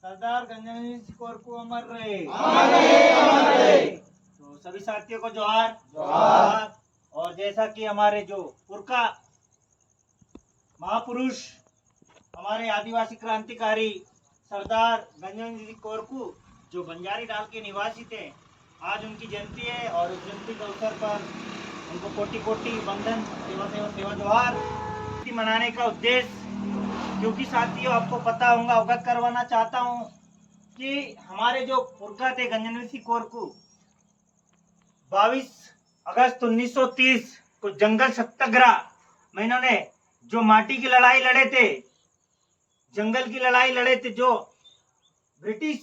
सरदार गंजनी कोरकू अमर रहे। तो सभी साथियों को जोहार जोहार। और जैसा कि हमारे जो पुरखा महापुरुष हमारे आदिवासी क्रांतिकारी सरदार गंजनी कोरकू जो बंजारी डाल के निवासी थे, आज उनकी जयंती है और उस जयंती के अवसर पर उनको कोटि कोटि वंदन सेवा सेवा सेवा जोहार। मनाने का उद्देश्य, क्योंकि साथियों आपको पता होगा, अवगत करवाना चाहता हूं कि हमारे जो पुरखा थे गंजनवी कोरकू 22 अगस्त 1930 को जंगल सत्याग्रह में इन्होंने जो माटी की लड़ाई लड़े थे, जंगल की लड़ाई लड़े थे, जो ब्रिटिश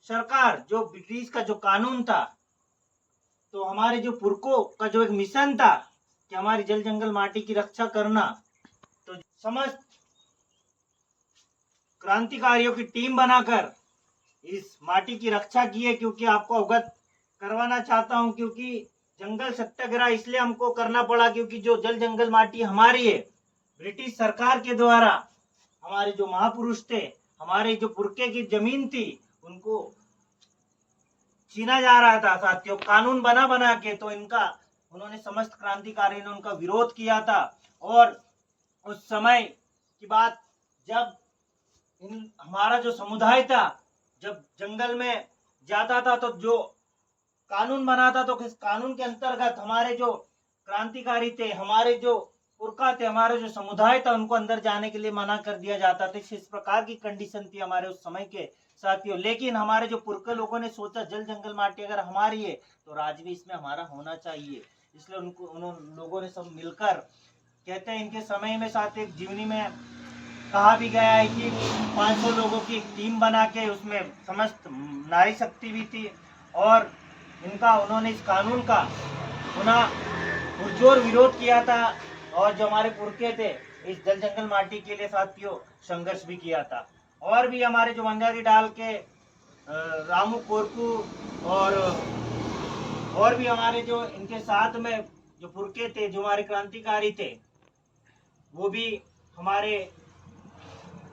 सरकार, जो ब्रिटिश का जो कानून था, तो हमारे जो पुरखों का जो एक मिशन था कि हमारी जल जंगल माटी की रक्षा करना, तो समस्त क्रांतिकारियों की टीम बनाकर इस माटी की रक्षा की है। क्योंकि आपको अवगत करवाना चाहता हूं, क्योंकि जंगल सत्याग्रह इसलिए हमको करना पड़ा क्योंकि जो जल जंगल माटी हमारी है, ब्रिटिश सरकार के द्वारा हमारे जो महापुरुष थे, हमारे जो पुरखे की जमीन थी, उनको छीना जा रहा था साथियों, कानून बना बना के। तो इनका उन्होंने समस्त क्रांतिकारी ने उनका विरोध किया था। और उस समय की बात, जब हमारा जो समुदाय था, जब जंगल में जाता था तो जो कानून बना था, तो किस कानून के अंतर्गत हमारे जो क्रांतिकारी थे, हमारे जो पुरखा थे, हमारे जो समुदाय था, उनको अंदर जाने के लिए मना कर दिया जाता था। इस प्रकार की कंडीशन थी हमारे उस समय के साथियों। लेकिन हमारे जो पुरखे लोगों ने सोचा, जल जंगल माटी अगर हमारी है तो राज भी इसमें हमारा होना चाहिए। इसलिए उन लोगों ने सब मिलकर, कहते हैं इनके समय में साथ एक जीवनी में कहा भी गया है कि 500 लोगों की टीम बना के, उसमें समस्त नारी शक्ति भी थी, और उन्होंने इस कानून का पुनः पुरजोर विरोध किया था। और जो हमारे पुरखे थे, इस जल जंगल माटी के लिए साथियों संघर्ष भी किया था। और भी हमारे जो बंजारी डाल के रामू कोरकू और भी हमारे जो इनके साथ में जो पुरखे थे, जो हमारे क्रांतिकारी थे, वो भी हमारे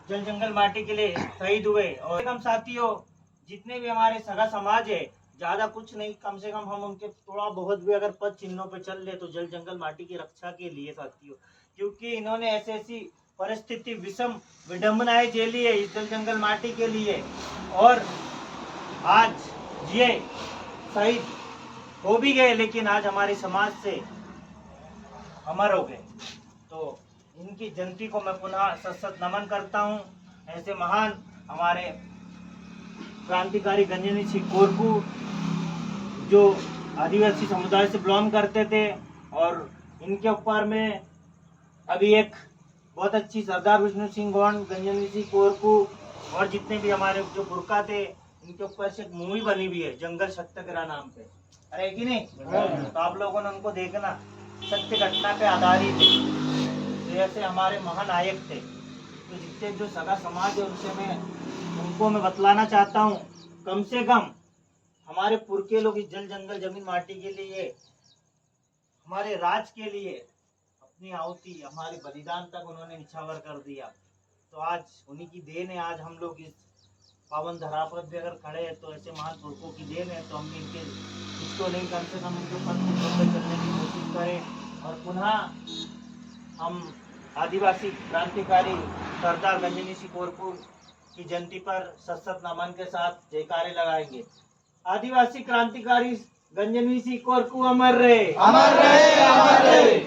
जल जंगल माटी के लिए शहीद हुए। और हम साथियों जितने भी हमारे सगा समाज है, ज्यादा कुछ नहीं, कम से कम हम उनके थोड़ा बहुत भी अगर पद चिन्हों पे चल ले, तो जल जंगल माटी की रक्षा के लिए साथियों, क्योंकि इन्होंने ऐसी ऐसी परिस्थिति, विषम विडंबनाएं झेली है इस जल जंगल माटी के लिए, और आज ये शहीद हो भी गए, लेकिन आज हमारे समाज से अमर हो गए। तो इनकी जयंती को मैं पुनः सत नमन करता हूं। ऐसे महान हमारे क्रांतिकारी गंजनी सिंह कोरकू, जो आदिवासी समुदाय से बिलोंग करते थे, और इनके ऊपर में अभी एक बहुत अच्छी सरदार विष्णु सिंह गौंड, गंजनी सिंह कोरकू और जितने भी हमारे जो पुरखा थे, इनके ऊपर से एक मूवी बनी हुई है जंगल सत्याग्रह नाम पे, अरे कि नहीं? तो आप लोगों ने उनको देखना, सत्य घटना पे आधारित है। जैसे हमारे महानायक थे, तो जितने जो सगा समाज है उनको मैं बतलाना चाहता हूँ, कम से कम हमारे पुरखे लोग इस जल जंगल जमीन माटी के लिए, हमारे राज के लिए अपनी आहुति, हमारे बलिदान तक उन्होंने निछावर कर दिया। तो आज उन्हीं की देन है, आज हम लोग इस पावन धरा पर भी अगर खड़े हैं, तो ऐसे महान पुरखों की देन है। तो हम इनके इसको नहीं, कम से कम इनके ऊपर चलने की कोशिश करें, और पुनः हम आदिवासी क्रांतिकारी सरदार गंजनी सिंह कोरकू की जयंती पर सत नमन के साथ जयकारे लगाएंगे। आदिवासी क्रांतिकारी गंजनी सिंह कोरकू अमर रहे, अमर रहे, अमर रहे।